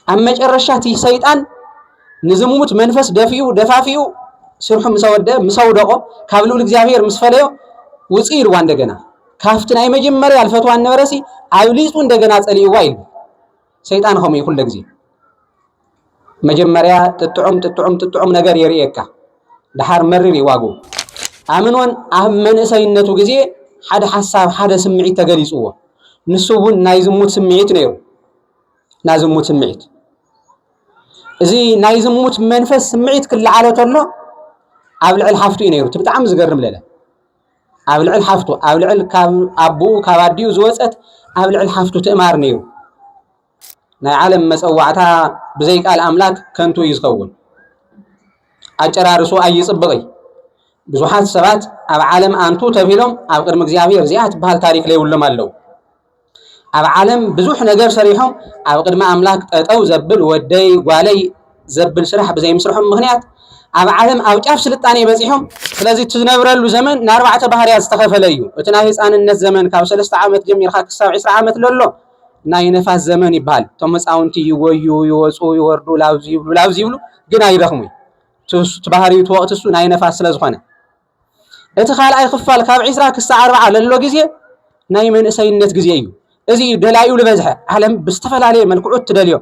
أما جرشاتي سيطان نزموت منفس دفافيو سرحو مسودقو كابلو الإግዚአብሔር مسفليو وصير واندغنا كافتنا يمجمريا الفتوى النبرسي عبليصو እንደገና ጸልይዋ ይል ሰይጣን ሆም ይሁን ለጊዜ መጀመሪያ ጥጥዑም ነገር የሪየካ دحار مرر ይዋጉ አምኖን አመነሰይነቱ ጊዜ ሓደ ሐሳብ ሓደ ስምዒት ተገሊጽዎ ንሱውን ናይ ዝሙት ስምዒት ነይሩ ናዝሙት ስምዒት እዚ ናይ ዝሙት መንፈስ ስምዒት ክልዓለተሎ ኣብ ልዕል ሓፍቱ ነይሩ ብጣዕሚ ዝገርም ለለ ኣብ ልዕል ሓፍቱ ኣብ ልዕል ካብ ኣቡ ካብ ኣዲዩ ዝወፀት ኣብ ልዕል ሓፍቱ ትእማር ነይሩ ናይ ዓለም መፀዋዕታ ብዘይ ቃል ኣምላክ ከንቱ ይዝኸውን ኣጨራርሱ ኣይጽብቕይ ብዙሓት ሰባት ኣብ ዓለም አንቱ ተፊሎም ኣብ ቅድሚ እግዚአብሔር እዚኣ ትበሃል ታሪክ ለይብሎም ኣለው ኣብ ዓለም ብዙሕ ነገር ሰሪሖም ኣብ ቅድሚ ኣምላክ ጠጠው ዘብል ወደይ ጓለይ ዘብል ስራሕ ብዘይ ምስርሖም ምኽንያት ኣብ ዓለም ኣብ ጫፍ ስልጣኔ በፂሖም ስለዚ ትዝነብረሉ ዘመን ን4 ባህርያት ዝተኸፈለ እዩ እቲ ናይ ህፃንነት ዘመን ካብ 3 ዓመት ጀሚርካ ክሳብ 20 ዓመት ለሎ ናይ ነፋስ ዘመን ይበሃል ቶም ህፃውንቲ ይወዩ ይወፁ ይወርዱ ላብዚ ይብሉ ግን ኣይደኽሙ تبهاري وقت السو ناي نفاس ስለዝኾነ እቲ ካልኣይ ክፋል ካብ 20 ክሳብ 40 ለሎ ጊዜ ናይ መንእሰይነት ጊዜ እዩ እዚ ደላዩ ለበዝሐ ዓለም ብዝተፈላለየ መልክዑት ትደልዮ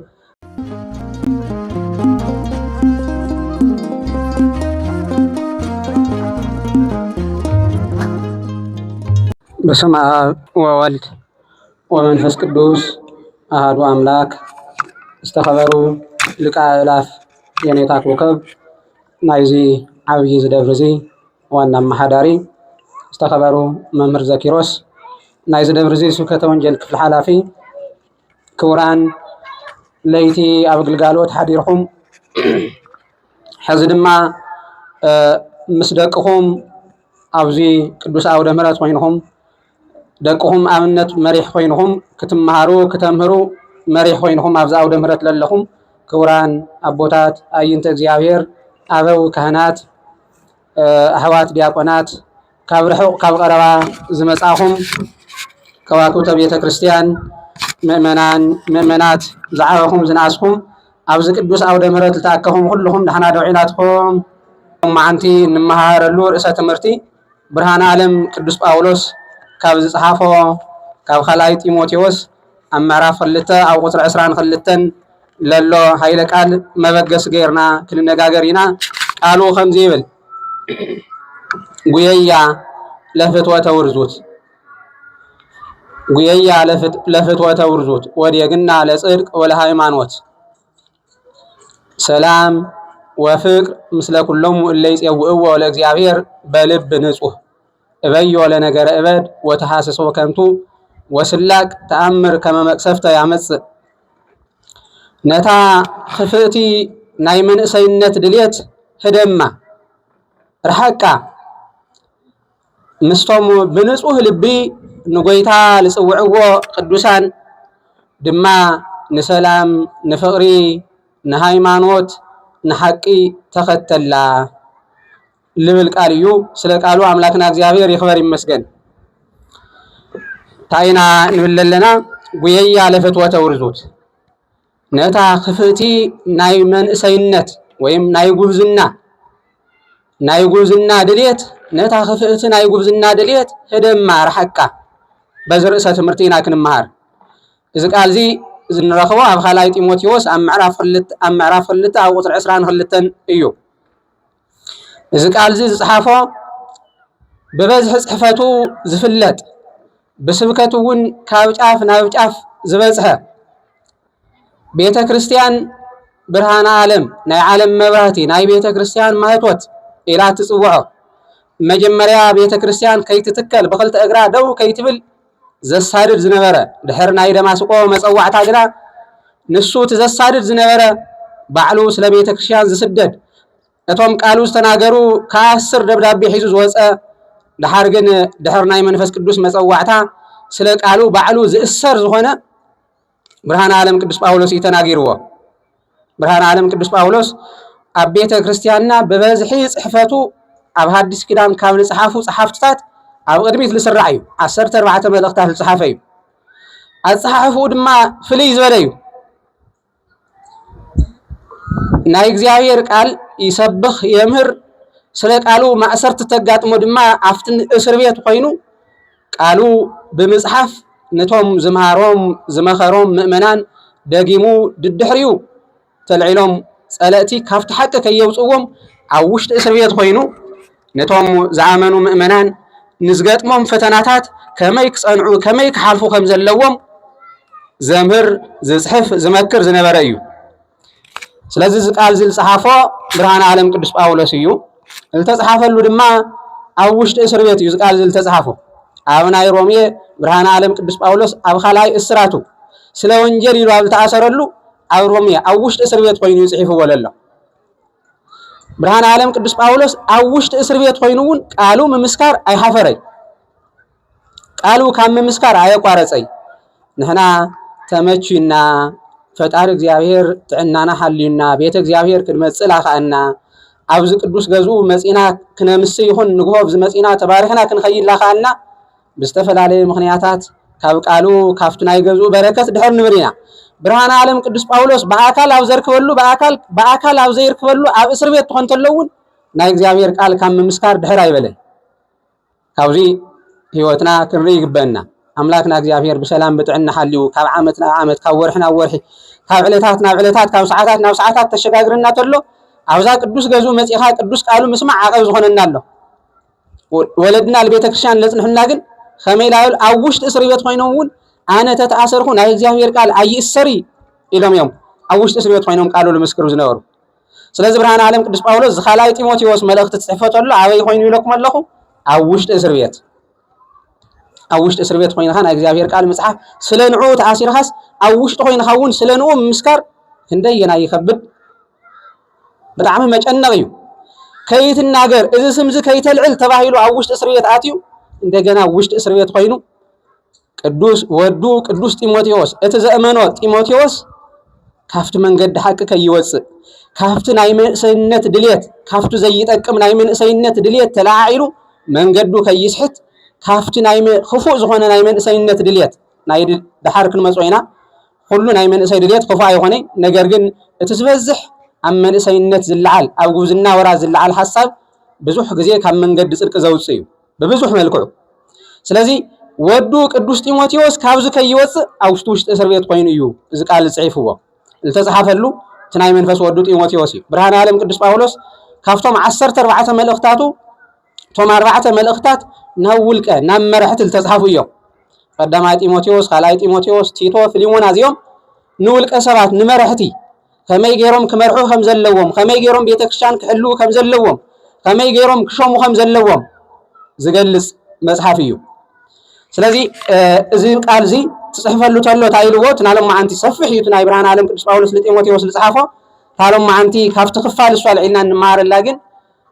በስመ አብ ወወልድ ወመንፈስ ቅዱስ አሐዱ አምላክ استخبሩ ልቃላፍ የኔታ ኮከብ ናይዚ ዓብይ ዝደብርዚ ዋና ማሓዳሪ ዝተኸበሩ መምህር ዘኪሮስ ናይዚ ደብርዚ ስብከተ ወንጌል ክፍሊ ሓላፊ ክቡራን ለይቲ ኣብ ግልጋሎት ሓዲርኩም ሕዚ ድማ ምስ ደቅኹም ኣብዚ ቅዱስ ኣውደ ምሕረት ኮይንኩም ደቅኹም ኣብነት መሪሕ ኮይንኩም ክትመሃሩ ከተምህሩ መሪሕ ኮይንኩም ኣብዚ ኣውደ ምሕረት ለለኹም ክቡራን ኣቦታት ኣይንተ እግዚአብሔር أبو كهنات أحوات دياقونات كابرحو كابقربا زمصاهم كواكوت بيت كريستيان مؤمنات زعاهم زناسهم أبز قدوس أو دمرت تاكهم كلهم دحنا دوعيناتهم معنتي نمهارلو رئيسة تمرتي برهان عالم قدوس باولوس كاب صحافو كاب خلاي تيموتيوس أما رافلته أو قطر عسران خلتن للو هايله قال مبغس غيرنا كل نغاغرينا قالو خمزي يبل غييا لفتوى تورزوت غييا لفتوى تورزوت وديغنا لصدق ولا هيمانوت سلام وفقر مثل كلهم اللي يصيو ولا እግዚአብሔር በልብ ንጹህ እበይ ወለ ነገር እበድ ወተሐሰሶ ከንቱ ወስላቅ ተአምር ከመመቅሰፍተ ያመጽ نتا خفتي نايمن سينت دليت هدما رحقا مستوم بنصوه لبي نغويتا لصوعو قدوسان دما نسلام نفقري نهايمانوت نحقي تختلا لبل قاليو سلا قالو املاكنا እግዚአብሔር ይخبر ይመስገን ታይና ንብለለና ጉየያ ለፈትወተ ወርዞት ነታ خفتي ናይ መንእሰይነት ወይም ናይ ጉብዝና ድልየት ነታ خفتي ናይ ጉብዝና ድልየት ህደማ ረሐቃ በዝርእሰ ትምህርቲና ክንመሃር እዚ ቃልዚ ዝንረኽቦ ኣብ ካልኣይ ጢሞቴዎስ ኣብ ምዕራፍ 2 ኣብ ቁጥሪ 22 እዩ እዚ ቃልዚ ዝጻሓፎ በበዝሕ ጽሕፈቱ ዝፍለጥ በስብከቱ እውን ካብ ጫፍ ናብ ጫፍ ዝበጽሐ ቤተ ክርስቲያን ብርሃነ ዓለም ናይ ዓለም መብራህቲ ናይ ቤተ ክርስቲያን ማህቶት ኢላ ትጽውዖ መጀመሪያ ቤተ ክርስቲያን ከይትትከል በኽልተ እግራ ደው ከይትብል ዘሳድድ ዝነበረ ድሕር ናይ ደማስቆ መጸዋዕታ ግና ንሱ ትዘሳድድ ዝነበረ ባዕሉ ስለ ቤተ ክርስቲያን ዝስደድ እቶም ቃሉ ዝተናገሩ ከ10 ደብዳቤ ሒዙ ዝወፀ ድሓር ግን ድሕር ናይ መንፈስ ቅዱስ መጸዋዕታ ስለ ቃሉ ባዕሉ ዝእሰር ዝኾነ ብርሃነ ዓለም ቅዱስ ጳውሎስ ይተናገርዎ ብርሃነ ዓለም ቅዱስ ጳውሎስ ኣብ ቤተ ክርስቲያንና በበዝሒ ጽሕፈቱ ኣብ ሐዲስ ኪዳን ካብ ንጽሓፉ ጸሓፍትታት ኣብ ቅድሚት ዝስራዕ እዩ 14 መልእኽታት ዝጽሓፈ እዩ ኣጽሓፉ ድማ ፍልይ ዝበለ እዩ ናይ እግዚአብሔር ቃል ይሰብኽ የምህር ስለ ቃሉ ማእሰርት ተጋጥሞ ድማ አፍትን እስር ቤት ኮይኑ ቃሉ ብምጽሓፍ ነቶም ዝምሃሮም ዝመኸሮም ምእመናን ደጊሙ ድድሕሪው ተልዒሎም ጸለእቲ ካብቲ ሓቂ ከየውፅዎም ኣብ ውሽጢ እስር ቤት ኮይኑ ነቶም ዝኣመኑ ምእመናን ንዝገጥሞም ፈተናታት ከመይ ክጸንዑ ከመይ ክሓልፉ ከም ዘለዎም ዘምህር ዝጽሕፍ ዝመክር ዝነበረ እዩ። ስለዚ ቃል ዝልጽሓፎ ብርሃነ ዓለም ቅዱስ ጳውሎስ እዩ። ዝተጽሓፈሉ ድማ ኣብ ውሽጢ እስር ቤት እዩ ቃል ዝተጽሓፎ። ኣብ ናይ ሮሜ ብርሃነ ዓለም ቅዱስ ጳውሎስ ኣብ ካልኣይ እስራቱ ስለ ወንጀል ኢሉ ኣብ ዝተኣሰረሉ ኣብ ሮሜ ኣብ ውሽጢ እስር ቤት ኮይኑ ይጽሒፍዎ ዘሎ። ብርሃነ ዓለም ቅዱስ ጳውሎስ ኣብ ውሽጢ እስር ቤት ኮይኑ እውን ቃሉ ምምስካር ኣይሓፈረይ፣ ቃሉ ካብ ምምስካር ኣየቋረፀይ። ንሕና ተመችዩና ፈጣሪ እግዚአብሔር ጥዕናና ሓልዩና ቤተ እግዚአብሔር ክንመጽእ ላኻአና ኣብዚ ቅዱስ ገዝኡ መጺና ክነምስ ይኹን ንግሆብ ዝመጺና ተባሪኽና ክንኸይድ ላኻአና ብዝተፈላለየ ምኽንያታት ካብ ቃሉ ካብቲ ናይ ገዝኡ በረከት ድሕር ንብር ኢና። ብርሃነ ዓለም ቅዱስ ጳውሎስ በአካል ኣብ ዘርክበሉ በአካል ኣብ ዘይርክበሉ ኣብ እስር ቤት ትኾን ተለውን ናይ እግዚአብሔር ቃል ካብ ምምስካር ድሕር ኣይበለን። ካብዚ ህይወትና ክንርኢ ይግበአና። ኣምላክና እግዚአብሔር ብሰላም ብጥዕና ሓልዩ ካብ ዓመት ናብ ዓመት ካብ ወርሒ ናብ ወርሒ ካብ ዕለታት ናብ ዕለታት ካብ ሰዓታት ናብ ሰዓታት ተሸጋግርና ተሎ ኣብዛ ቅዱስ ገዝኡ መጺኻ ቅዱስ ቃሉ ምስማዕ ዓቐብ ዝኾነና ኣሎ። ወለድና ለቤተ ክርስቲያን ለጽንሕና ግን ከመይ ላብል ኣብ ውሽጢ እስር ቤት ኮይኖም እውን ኣነ ተተኣሰርኩ ናይ እግዚአብሔር ቃል ኣይእሰሪ ኢሎም እዮም ኣብ ውሽጢ እስር ቤት ኮይኖም ቃሉ ልምስክሩ ዝነበሩ። ስለዚ ብርሃነ ዓለም ቅዱስ ጳውሎስ ዝኻልኣይ ጢሞቴዎስ መልእኽቲ ጽሕፈተሉ ኣበይ ኮይኑ ኢለኩም ኣለኹ? ኣብ ውሽጢ እስር ቤት። ኣብ ውሽጢ እስር ቤት ኮይንኻ ናይ እግዚአብሔር ቃል ምጽሓፍ ስለ ንዑ ተኣሲርኻስ ኣብ ውሽጢ ኮይንኻ እውን ስለ ንዑ ምምስካር ክንደየና ይከብድ ብጣዕሚ መጨነቕ እዩ። ከይትናገር እዚ ስምዚ ከይተልዕል ተባሂሉ ኣብ ውሽጢ እስር ቤት ኣትዩ እንደገና ውሽጢ እስር ቤት ኮይኑ ቅዱስ ወዱ ቅዱስ ጢሞቴዎስ እቲ ዘእመኖ ጢሞቴዎስ ካፍቲ መንገዲ ሓቂ ከይወፅእ ካፍቲ ናይ መንእሰይነት ድልየት ካፍቲ ዘይጠቅም ናይ መንእሰይነት ድልየት ተላዓኢሉ መንገዱ ከይስሕት ካፍቲ ናይ ክፉእ ዝኾነ ናይ መንእሰይነት ድልየት ናይ ድሓር ክንመጽ ኢና ኩሉ ናይ መንእሰይ ድልየት ክፉእ ኣይኮነይ። ነገር ግን እቲ ዝበዝሕ ኣብ መንእሰይነት ዝለዓል ኣብ ጉብዝና ወራ ዝለዓል ሓሳብ ብዙሕ ግዜ ካብ መንገዲ ጽድቂ ዘውፅእ እዩ ብብዙሕ መልክዑ። ስለዚ ወዱ ቅዱስ ጢሞቴዎስ ካብዚ ከይወፅእ ኣብ ውሽጢ እስር ቤት ኮይኑ እዩ እዚ ቃል ዝጽሒፍዎ ዝተጻሕፈሉ እቲ ናይ መንፈስ ወዱ ጢሞቴዎስ እዩ። ብርሃነ ዓለም ቅዱስ ጳውሎስ ካብቶም 14 መልእኽታቱ እቶም 4 መልእኽታት ናብ ውልቀ ናብ መራሕቲ ዝተጻሕፉ እዮም። ቀዳማይ ጢሞቴዎስ፣ ካልኣይ ጢሞቴዎስ፣ ቲቶ፣ ፊሊሞና እዚኦም ንውልቀ ሰባት ንመራሕቲ ከመይ ገይሮም ክመርሑ ከም ዘለዎም ከመይ ገይሮም ቤተክርስትያን ክሕልው ከም ዘለዎም ከመይ ገይሮም ክሾሙ ከም ዘለዎም ዝገልጽ መጽሓፍ እዩ። ስለዚ እዚ ቃል እዚ ትጽሕፈሉ ተሎ ታይልዎ ትናሎም ማዓንቲ ሰፊሕ እዩ ናይ ብርሃነ ዓለም ቅዱስ ጳውሎስ ለጢሞቴዎስ ዝጻሓፎ ታሎም ማዓንቲ ካብቲ ክፋል እሷ ልዒልና እንመሃረላ ግን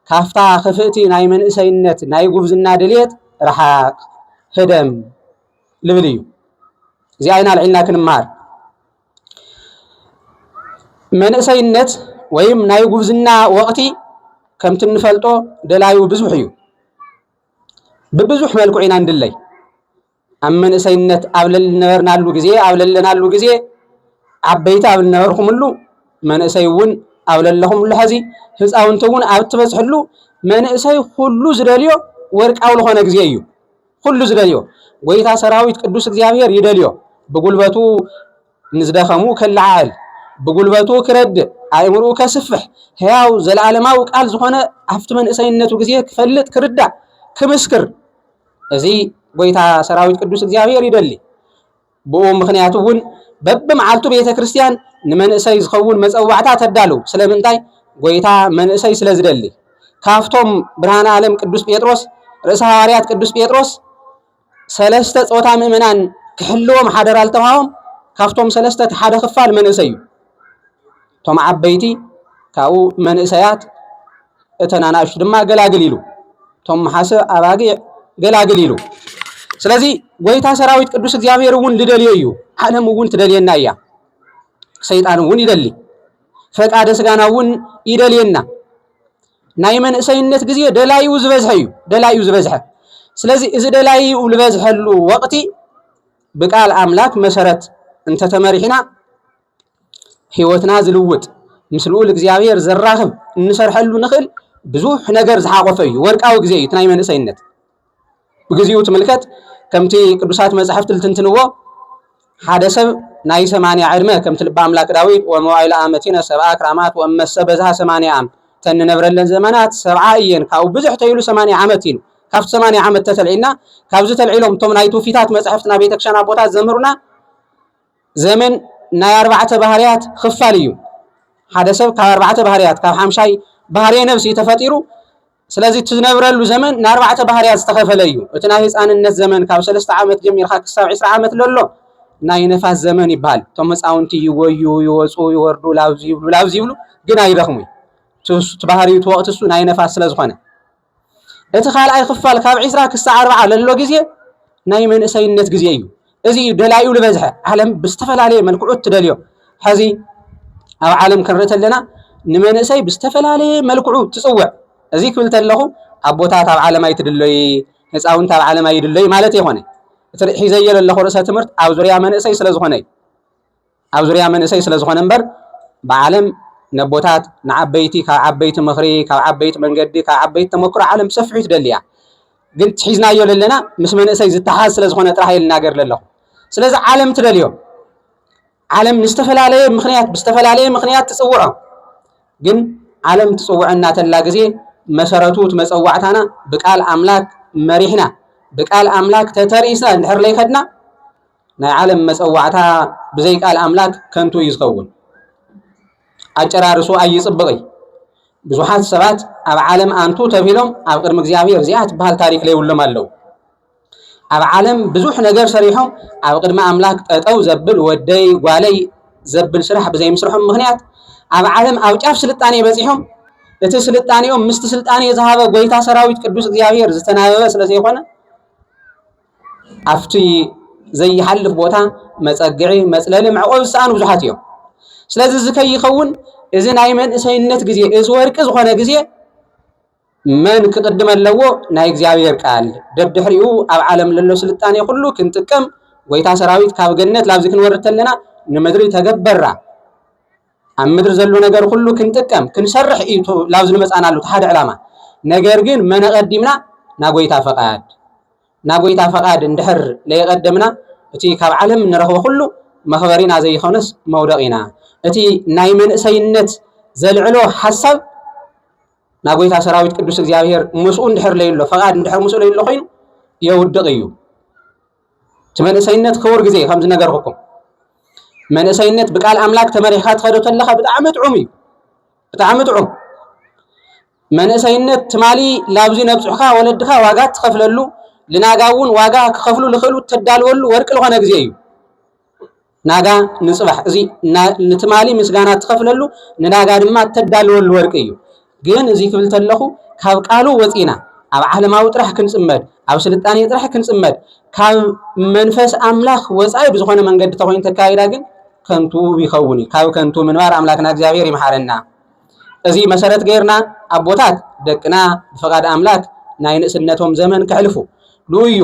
ካፍታ ክፍእቲ ናይ መንእሰይነት ናይ ጉብዝና ድልየት ረሓቕ ህደም ልብል እዩ። እዚ ኣይና ልዒልና ክንመሃር መንእሰይነት ወይም ናይ ጉብዝና ወቕቲ ከምቲ እንፈልጦ ደላዩ ብዙሕ እዩ። ብብዙሕ መልክዑ ኢና እንድለይ ኣብ መንእሰይነት ኣብ ለነበርናሉ ግዜ ኣብ ለለናሉ ግዜ ዓበይቲ ኣብ ዝነበርኩምሉ መንእሰይ እውን ኣብ ለለኹምሉ ሕዚ ህፃውንቲ እውን ኣብ ትበጽሕሉ መንእሰይ ኩሉ ዝደልዮ ወርቃዊ ዝኾነ ግዜ እዩ። ኩሉ ዝደልዮ ጎይታ ሰራዊት ቅዱስ እግዚአብሔር ይደልዮ ብጉልበቱ ንዝደኸሙ ከለዓል ብጉልበቱ ክረድእ ኣእምርኡ ከስፍሕ ሕያው ዘለዓለማዊ ቃል ዝኾነ ኣብቲ መንእሰይነቱ ግዜ ክፈልጥ ክርዳእ ክምስክር እዚ ጎይታ ሰራዊት ቅዱስ እግዚአብሔር ይደሊ። ብኡ ምክንያቱ እውን በብመዓልቱ ቤተ ክርስቲያን ንመንእሰይ ዝኸውን መፀዋዕታ ተዳልው ስለምንታይ ጎይታ መንእሰይ ስለ ዝደሊ። ካፍቶም ብርሃነ ዓለም ቅዱስ ጴጥሮስ ርእሰ ሐዋርያት ቅዱስ ጴጥሮስ ሰለስተ ጾታ ምእመናን ክሕልዎም ሓደራ ዝተዋሃቦም ካፍቶም ሰለስተ ሓደ ክፋል መንእሰይ እዩ። እቶም ዓበይቲ ካብኡ መንእሰያት እተን ኣናእሽቱ ድማ ገላግል ኢሉ እቶም መሓስብ ኣባጊዕ ገላግል ኢሉ። ስለዚ ጎይታ ሰራዊት ቅዱስ እግዚአብሔር እውን ልደልዮ እዩ። ዓለም እውን ትደልየና እያ። ሰይጣን እውን ይደሊ ፈቃደ ስጋና እውን ይደልየና። ናይ መንእሰይነት ግዜ ደላዩ ዝበዝሐ እዩ ደላዩ ዝበዝሐ። ስለዚ እዚ ደላዩ ዝበዝሐሉ ወቅቲ ብቃል ኣምላክ መሰረት እንተተመሪሕና ህይወትና ዝልውጥ ምስልኡ እግዚአብሔር ዘራኽብ እንሰርሐሉ ንኽእል ብዙሕ ነገር ዝሓቆፈ እዩ ወርቃዊ ግዜ እዩ ናይ መንእሰይነት ብግዚኡ ትምልከት ከምቲ ቅዱሳት መጻሕፍቲ ልትንትንዎ ሓደ ሰብ ናይ 80 ዕድመ ከምቲ ልበ አምላክ ዳዊት ወመዋዕለ አመቲነ 70 ክራማት ወመሰ በዝሃ 80 ዓም ተንነብረለን ዘመናት 70 እየን ካብኡ ብዙሕ ተይሉ 80 ዓመት ኢሉ ካብቲ 80 ዓመት ተተልዒልና ካብዚ ተልዒሎም እቶም ናይ ትውፊታት መጻሕፍትና ቤተክርስትያን አቦታት ዘምህሩና ዘመን ናይ 4 ባህርያት ክፋል እዩ ሓደ ሰብ ካብ 4 ባህርያት ካብ 50 ባህርየ ነፍሲ ተፈጢሩ ስለዚህ ትነብረሉ ዘመን ን4 ባህርያት ዝተኸፈለ እዩ እቲ ናይ ህፃንነት ዘመን ካብ 3 ዓመት ጀሚርካ ክሳብ 20 ዓመት ለሎ ናይ ነፋስ ዘመን ይባሃል ቶም መጻውንቲ ይወዩ ይወጹ ይወርዱ ላብዚ ይብሉ ግን አይደኽሙ ተባህሪው ወቅት እሱ ናይ ነፋስ ስለ ዝኾነ እቲ ካልኣይ ክፋል ካብ 20 ክሳብ 40 ለሎ ግዜ ናይ መንእሰይነት ግዜ እዩ እዚ ደላዩ ልበዝሐ ዓለም ብዝተፈላለየ መልክዑ ትደልዮ ሕዚ ኣብ ዓለም ክንርኢ ተለና ንመንእሰይ ብዝተፈላለየ መልክዑ ትጽውዕ እዚ ክብል ተለኹ ኣቦታት ኣብ ዓለም ኣይትድለይ ህፃውንቲ ኣብ ዓለም ኣይድለይ ማለት ይኾነ እቲ ሒዘየ ዘለኹ ርእሰ ትምህርት ኣብ ዙርያ መንእሰይ ስለ ዝኾነ እምበር ብዓለም ነቦታት ንዓበይቲ ካብ ዓበይቲ ምኽሪ ካብ ዓበይቲ መንገዲ ካብ ዓበይቲ ተመክሮ ዓለም ሰፊሑ ትደልያ ግን ትሒዝናዮ ዘለና ምስ መንእሰይ ዝተሓዝ ስለ ዝኾነ ጥራሕ ይልናገር ዘለኹ ስለዚ ዓለም ትደልዮ ዓለም ብዝተፈላለየ ምኽንያት ትጽውዖ ግን ዓለም ትጽውዐና ተላ ግዜ መሰረቱ መጸዋዕታና ብቃል አምላክ መሪሕና ብቃል አምላክ ተተሪእስና እንድሕር ለይኸድና ናይ ዓለም መጸዋዕታ ብዘይ ቃል አምላክ ከንቱ ይዝኸውን አጨራርሱ ኣይጽብቕ ብዙሓት ሰባት ኣብ ዓለም አንቱ ተቢሎም ኣብ ቅድሚ እግዚአብሔር እዚኣ ትበሃል ታሪክ ለይብሎም ኣለው ኣብ ዓለም ብዙሕ ነገር ሰሪሖም ኣብ ቅድሚ አምላክ ጠጠው ዘብል ወደይ ጓለይ ዘብል ስራሕ ብዘይ ምስርሖም ምኽንያት ኣብ ዓለም ኣብ ጫፍ ስልጣኔ በፂሖም እቲ ስልጣኔኦም ምስቲ ስልጣኔ ዝሃበ ጎይታ ሰራዊት ቅዱስ እግዚአብሔር ዝተናበበ ስለ ዘይኾነ ኣብቲ ዘይሓልፍ ቦታ መጸግዒ መጽለሊ ምዕቆብ ዝሰኣኑ ብዙሓት እዮም ስለዚ ዝከይኸውን እዚ ናይ መንእሰይነት ግዜ እዚ ወርቂ ዝኾነ ግዜ መን ክቅድም ኣለዎ ናይ እግዚአብሔር ቃል ደድሕሪኡ ኣብ ዓለም ለሎ ስልጣኔ ኩሉ ክንጥቀም ጎይታ ሰራዊት ካብ ገነት ላብዚ ክንወርድ ተለና ንምድሪ ተገበራ ኣብ ምድሪ ዘሎ ነገር ኩሉ ክንጥቀም ክንሰርሕ እዩ ላብዚ ንመጻናሉ ሓደ ዕላማ ነገር ግን መነቀዲምና ና ጎይታ ፈቃድ እንድሕር ለይቀደምና እቲ ካብ ዓለም ንረኽቦ ኩሉ መኽበሪና ዘይኾነስ መውደቂና እቲ ናይ መንእሰይነት ዘልዕሎ ሓሳብ ና ጎይታ ሰራዊት ቅዱስ እግዚአብሔር ምስኡ እንድሕር ለይሎ ፈቃድ እንድሕር ምስኡ ለይሎ ኮይኑ የውድቕ እዩ እቲ መንእሰይነት ክቡር ግዜ ከም ዝነገርኩኩም መንእሰይነት ብቃል አምላክ ተመሪሕካ ትኸዶ ተለኻ ብጣዕሚ ጥዑም እዩ ብጣዕሚ ጥዑም መንእሰይነት ትማሊ ላብዚ ነብፅሕካ ወለድካ ዋጋ ትኸፍለሉ ልናጋ እውን ዋጋ ክኸፍሉ ልኽእሉ ተዳልወሉ ወርቂ ዝኾነ ግዜ እዩ ናጋ ንጽባሕ እዚ ንትማሊ ምስጋና ትኸፍለሉ ንናጋ ድማ ተዳልወሉ ወርቂ እዩ ግን እዚ ክብል ተለኹ ካብ ቃሉ ወፂና ኣብ ዓለማዊ ጥራሕ ክንጽመድ ኣብ ስልጣኔ ጥራሕ ክንጽመድ ካብ መንፈስ አምላክ ወፃኢ ብዝኾነ መንገዲ ተኾይን ተካይዳ ግን ከንቱ ይኸውን ካብ ከንቱ ምንባር አምላክና እግዚአብሔር ይምሓረና እዚ መሰረት ገይርና አቦታት ደቅና ብፈቃድ አምላክ ናይ ንእስነቶም ዘመን ክሕልፉ ልዩ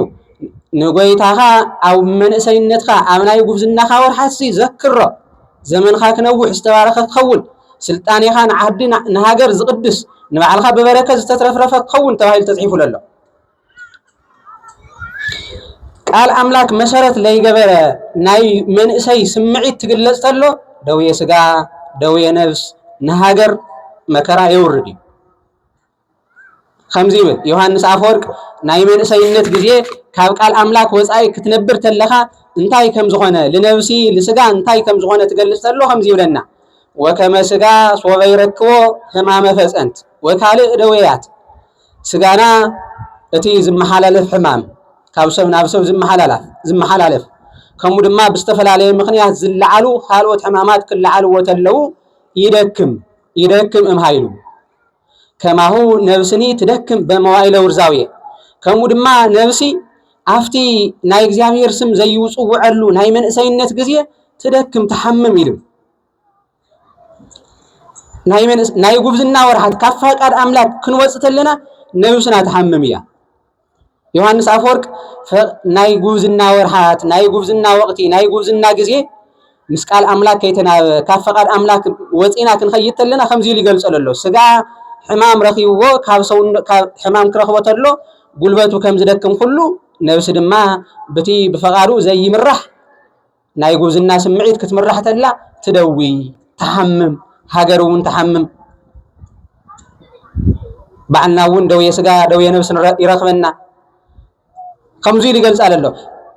ንጎይታኻ ኣብ መንእሰይነትካ ኣብ ናይ ጉብዝናኻ ወርሓት ዘክሮ ዘመንካ ክነውሕ ዝተባረኸ ክኸውን ስልጣኔኻ ንዓዲ ንሃገር ዝቅድስ ንባዕልካ ብበረከት ዝተትረፍረፈ ክኸውን ተባሂሉ ተጽሒፉ ኣሎ ቃል አምላክ መሰረት ለይገበረ ናይ መንእሰይ ስምዒት ትግለጽ ተሎ ደውየ ስጋ ደውየ ነፍስ ንሃገር መከራ የውርድ እዩ ከምዚ ይብል ዮሐንስ አፈወርቅ ናይ መንእሰይነት ግዜ ካብ ቃል አምላክ ወፃኢ ክትነብር ተለኻ እንታይ ከም ዝኾነ ለነፍሲ ለስጋ እንታይ ከም ዝኾነ ትገልጽ ተሎ ከምዚ ይብለና ወከመ ስጋ ሶበ ይረክቦ ሕማመ ፈጸንት ወካልእ ደውያት ስጋና እቲ ዝመሓላለፍ ሕማም ካብ ሰብ ናብ ሰብ ዝመሓላለፍ ከምኡ ድማ ብዝተፈላለየ ምኽንያት ዝለዓሉ ካልኦት ሕማማት ክለዓልዎ ተለው ይደክም እምሃይሉ ከማሁ ነፍስኒ ትደክም በመዋኢለ ውርዛውየ ከምኡ ድማ ነፍሲ ኣፍቲ ናይ እግዚአብሔር ስም ዘይውጽውዐሉ ናይ መንእሰይነት ግዜ ትደክም ተሐምም ኢሉ ናይ ጉብዝና ወርሓት ካብ ፈቃድ አምላክ ክንወጽእ ተለና ነፍስና ተሐምም እያ ዮሐንስ አፈወርቅ ናይ ጉብዝና ወርሓት ናይ ጉብዝና ወቅቲ ናይ ጉብዝና ግዜ مسقال أملاك كيتنا كافقاد أملاك وزينا كنخيط لنا خمزي اللي قال له سجا حمام رخيو كابسون حمام كرخوة له قلبته كم زدكم كله نفس ما بتي بفقارو زي مرح نايجوز الناس معيد كتمرح تلا تدوي تحمم هاجرون تحمم بعنا ون دوي سجا دوي نفس يرخبنا خمزي اللي قال له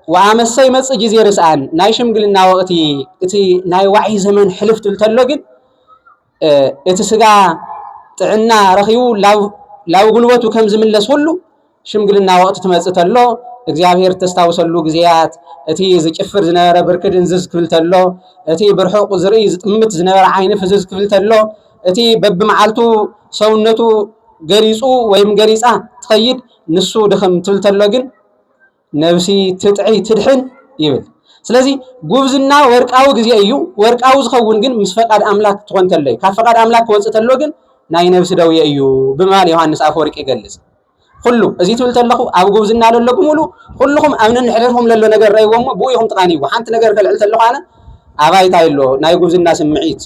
وعمسي مس جزي رسال نايشم قلنا وقتي اتي ناي وعي زمن حلفت التلوجن اتسقى تعنا رخيو لاو قلوته كم زمن لسولو شم قلنا وقت تمسطلو እግዚአብሔር ተስታውሰሉ ግዚያት እቲ ዝጭፍር ዝነበረ ብርክድ እንዝዝ ክብልተሎ እቲ ብርሑቅ ዝርኢ ዝጥምት ዝነበረ ዓይኒ ፍዝዝ ክብልተሎ እቲ በብመዓልቱ ሰውነቱ ገሪጹ ወይም ገሪጻ ትኸይድ ንሱ ድኽም ትብልተሎ ግን ነብሲ ትጥዒ ትድሕን ይብል ስለዚ ጉብዝና ወርቃዊ ጊዜ እዩ ወርቃዊ ዝኸውን ግን ምስ ፈቃድ አምላክ ትኾን ተለይ ካብ ፈቃድ አምላክ ክወፅእ ተሎ ግን ናይ ነብሲ ደውየ እዩ ብማል ዮሐንስ አፈወርቅ ይገልጽ ኩሉ እዚ ትብል ተለኹ ኣብ ጉብዝና ለለኩም ሙሉ ኩልኩም አምነን ሕለልኩም ለሎ ነገር ረይዎም ብኡይኹም ተቃኒው ሓንቲ ነገር ከልዕል ተለኹ ኣነ ኣባይታ ኢሎ ናይ ጉብዝና ስምዒት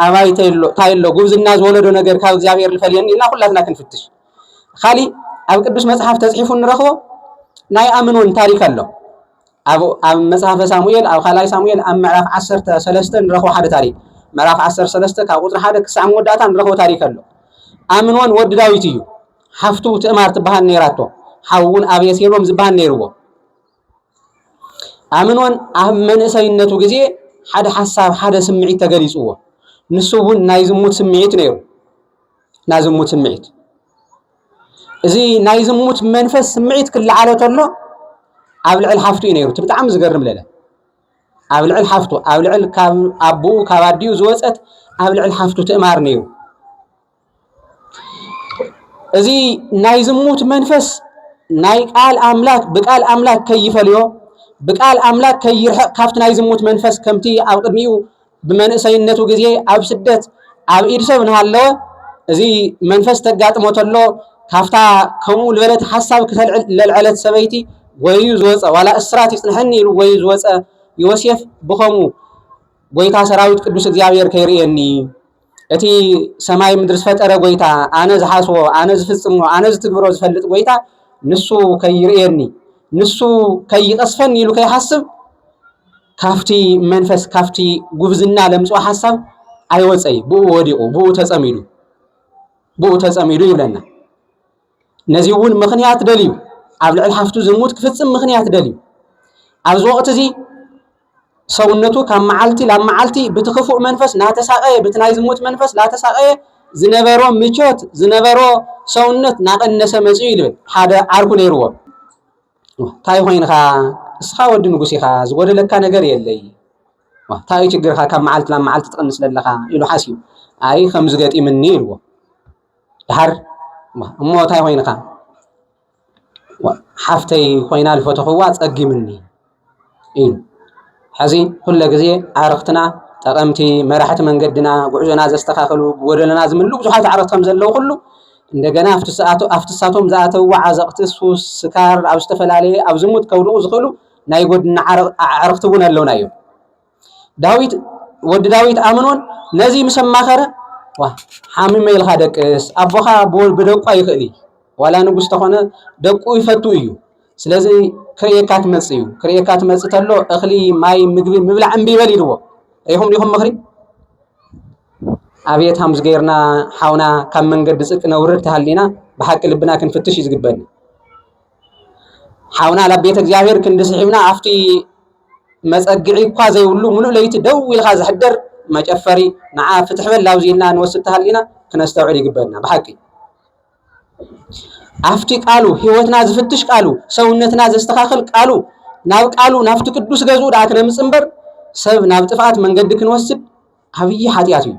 ኣባይታ ኢሎ ታይሎ ጉብዝና ዝወለዶ ነገር ካብ እግዚአብሔር ልፈልየኒ ኢልና ኩላትና ክንፍትሽ ካሊ ኣብ ቅዱስ መጽሓፍ ተጽሒፉ ንረኽቦ ናይ ኣምኖን ታሪክ ኣሎ ኣብ መጽሐፈ ሳሙኤል ኣብ ካልኣይ ሳሙኤል ኣብ ምዕራፍ 13 ንረኽቦ ሓደ ታሪክ ምዕራፍ 13 ካብ ቁጥሪ 1 ክሳብ መወዳእታ ንረኽቦ ታሪክ ኣሎ ኣምኖን ወዲ ዳዊት እዩ حفتو تأمار تبهان نيراتو حاون أبيسيروم زبهان نيرو آمنون أمن سينتو جزء حد حساب حد سمعي تجلسوه نسوون نايزموت سمعيت نيرو نايزموت سمعيت زي نايزموت منفس سمعيت كل على الله أبلع الحفتو نيرو تبت عم زقرم لله أبلع الحفتو أبلع كاب أبو كابديو زوجت أبلع الحفتو تأمار نيرو زي نايزموت منفس ناي قال أملاك بقال أملاك كيف اليوم بقال أملاك كي يرحق كافت نايزموت منفس كمتي أو قدميو بمن سينتو جزيه أو سدت أو إرسل من هالله زي منفس تقات موت الله كافتا كمو الولد حساب كتل للعلت سبيتي ويوز وصا ولا أسرات يصنحني ويوز وصا يوسف بخمو ويتا سراويت قدوس እግዚአብሔር ከይርየኒ እቲ ሰማይ ምድር ፈጠረ ጎይታ አነ ዝሐስቦ አነ ዝፍጽሞ አነ ዝትግብሮ ዝፈልጥ ጎይታ ንሱ ከይርየኒ ንሱ ከይቀስፈን ይሉ ከይሐስብ ካፍቲ መንፈስ ካፍቲ ጉብዝና ለምጾ ሐሳብ አይወፀይ ብኡ ወዲቁ ብኡ ተጸሚዱ ይብለና ነዚውን ምኽንያት ደልዩ ኣብ ልዕል ሓፍቱ ዝሙት ክፍጽም ምኽንያት ደልዩ ኣብዚ ወቅት እዚ ሰውነቱ ካብ መዓልቲ ላብ መዓልቲ ብትኽፉእ መንፈስ ናተሳቀየ ብትናይ ዝሙት መንፈስ ናተሳቀየ ዝነበሮ ምቾት ዝነበሮ ሰውነት ናቀነሰ መጽኡ ይብል ሓደ ዓርኩ ነይርዎ ታይ ኮይንኻ እስኻ ወዲ ንጉስ ኢኻ ዝጎደለካ ነገር የለይ ታይ ችግርካ ካብ መዓልቲ ላብ መዓልቲ ትቅንስ ለለኻ ኢሉ ሓሲቡ ኣይ ከም ዝገጢምኒ ኢልዎ ድሓር እሞ ታይ ኮይንኻ ሓፍተይ ኮይና ልፈተኽዋ ጸጊምኒ ኢሉ حزي كل جزء عرفتنا تقمتي مرحت من قدنا وعجنا زستخاخلو ودلنا زملو بزحات عرفتهم زلو كله عندنا افتساتهم ذاته وعزقت سوس سكار او استفلالي او زموت كودو زخلو نايغودنا عرفتون اللو نايو داويت ود داويت امنون نزي مسماخره واه حامي ميل خدقس ابوخا بول بدقوا يخلي ولا نغس تخونه دقوا يفتو يو ስለዚህ ክሬካት መጽዩ ክሬካት መጽተሎ እኽሊ ማይ ምግቢ ምብላዕ እምቢ በል ይልዎ ይሁም ዲኹም ምኽሪ አብየት ሃምዝ ገይርና ሓውና ካብ መንገዲ ጽድቅ ነውርድ ተሃሊና በሐቅ ልብና ክንፍትሽ ይዝግበን ሓውና ላብ ቤተ እግዚአብሔር ክንድስሒብና አፍቲ መጸግዒ እኳ ዘይብሉ ሙሉእ ለይቲ ደው ኢልኻ ዝሕደር መጨፈሪ ንዓ ፍትሕ በል ላውዚልና ንወስድ ተሃሊና ክነስተውዕል ይግበና በሐቂ አፍቲ ቃሉ ህይወትና ዝፍትሽ ቃሉ ሰውነትና ዘስተኻኸል ቃሉ ናብ ቃሉ ናፍቲ ቅዱስ ገዙ ዳክነ ምጽምበር ሰብ ናብ ጥፋት መንገድ ክንወስድ አብይ ኃጢአት እዩ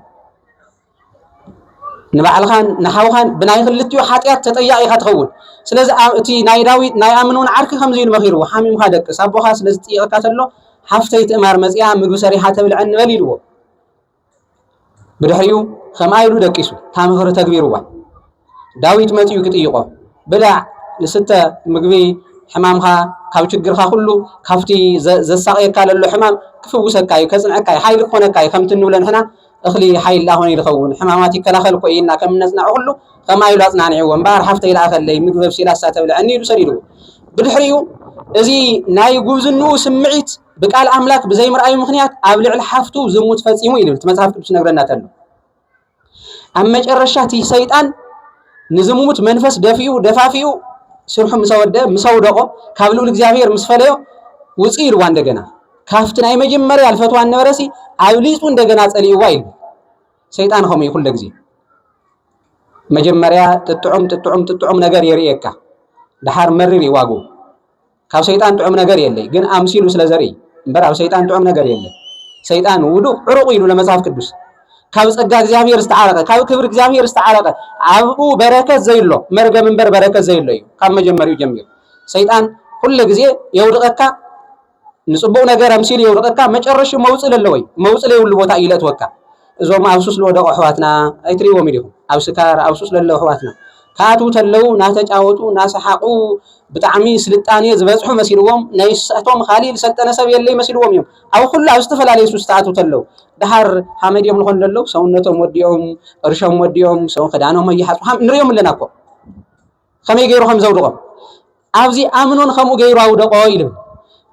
ንባዕልኻን ንሓውኻን ብናይ ክልትዩ ኃጢአት ተጠያቂኻ ትኸውን ስለዚህ እቲ ናይ ዳዊት ናይ ኣምኖን ዓርኪ ከምዚ ኢሉ መኺርዎ ሓሚምኻ ደቅስ ኣቦኻ ስለዚ ጥይቕካ ተሎ ሓፍተይ ትእማር መጽያ ምግቢ ሰሪሓ ተብልዐን ንበል ኢልዎ ብድሕሪኡ ከምኣ ኢሉ ደቂሱ ታምኽሪ ተግቢርዋ ዳዊት መጽዩ ክጥይቆ بلا لستة مقبي حمامها ካብ ችግርካ ኩሉ ካብቲ ዘሳቀየካ ዘሎ ሕማም ክፍውሰካ እዩ ከጽንዐካ ሓይሊ ክኾነካ እዩ ከምቲ እንብሎ ንሕና እኽሊ ሓይሊ ሆነ ይኸውን ሕማማት ይከላኸል ኮ ኢልና ከም ነጽናዕ ሁሉ ከማይሉ አጽናንዕዎ እምበር ሓፍተ ይላኸለይ ምግብ ኣብሲላሳ ተብልዐኒ ኢሉ ሰዲድዎ ብድሕሪኡ እዚ ናይ ጉብዝንኡ ስምዒት ብቃል ኣምላክ ብዘይ ምርኣዩ ምኽንያት ኣብ ልዕሊ ሓፍቱ ዝሙት ፈጺሙ ኢሉ መጽሓፍ ቅዱስ ነግረና ተሎ ኣብ መጨረሻ እቲ ሰይጣን ንዝሙት መንፈስ ደፋፊኡ ስርሑ ምሰውደቆ ካብ ልዑል እግዚአብሔር ምስ ፈለዮ ውፅእ ኢልዋ እንደገና ካፍቲ ናይ መጀመርያ አልፈትዋ ነበረሲ ኣብ ሊጹ እንደገና ጸሊእዋ ኢሉ ሰይጣን ኸመይ ኩሉ ግዜ መጀመርያ ጥጥዑም ነገር የርእየካ ድሓር መሪር ይዋጉ ካብ ሰይጣን ጥዑም ነገር የለይ ግን ኣምሲሉ ስለዘርኢ እምበር ኣብ ሰይጣን ጥዑም ነገር የለይ ሰይጣን ውዱቅ ዕሩቅ ኢሉ ለመጽሓፍ ቅዱስ ካብ ጸጋ እግዚአብሔር ዝተዓረቀ ካብ ክብር እግዚአብሔር ዝተዓረቀ ኣብኡ በረከት ዘይሎ መርገም እምበር በረከት ዘይሎ እዩ ካብ መጀመሪያው ጀሚሩ ሰይጣን ኩሉ ግዜ የውድቀካ ንጽቡቕ ነገር ኣምሲሉ የውድቀካ መጨረሻ መውጽእ ለለወይ መውጽእ ለይውሉ ቦታ ይለትወካ እዞም ኣብ ሱስ ለወደቁ ኣሕዋትና ኣይትሪእዎም ኢኹም ኣብ ስካር ኣብ ሱስ ለለዉ ኣሕዋትና ካኣትው ተለው ናተጫወቱ ናሰሓቁ ብጣዕሚ ስልጣኔ ዝበጽሑ መሲልዎም ናይ ስእቶም ኻሊል ሰልጠነ ሰብ የለይ መሲልዎም እዮም ኣብ ኩሉ ኣብ ዝተፈላለዩ ሱስ ተኣትው ተለው ድሓር ሓመድዮም ልኾን ለለው ሰውነቶም ወዲኦም ቅርሾም ወዲኦም ሰው ክዳኖም ይሓጽሑ ንሪኦም ኣለና እኮ ከመይ ገይሩ ከም ዘውድቆም ኣብዚ ኣምኖን ከምኡ ገይሩ ኣውደቆ ኢሉ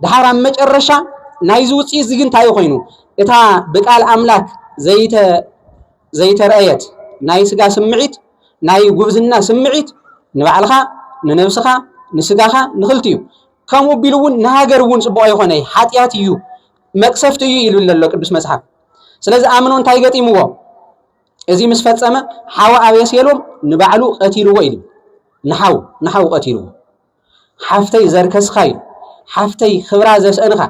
ድሓር ኣብ መጨረሻ ናይዚ ውፅኢት እዚ ግን እንታይ ኮይኑ እታ ብቃል ኣምላክ ዘይተረአየት ናይ ስጋ ስምዒት ናይ ጉብዝና ስምዒት ንባዕልኻ ንነብስኻ ንስጋኻ ንኽልቲዩ ከምኡ ቢሉ እውን ንሃገር እውን ጽቡቕ ኣይኾነ ሓጢያት እዩ መቅሰፍቲ እዩ ኢሉ ዘሎ ቅዱስ መጽሓፍ ስለዚ ኣምኖ እንታይ ገጢምዎ እዚ ምስ ፈጸመ ሓዋ ኣቤሴሎም ንባዕሉ ቀቲልዎ ኢሉ ንሓው ቀቲልዎ ሓፍተይ ዘርከስኻ ኢሉ ሓፍተይ ክብራ ዘስአንኻ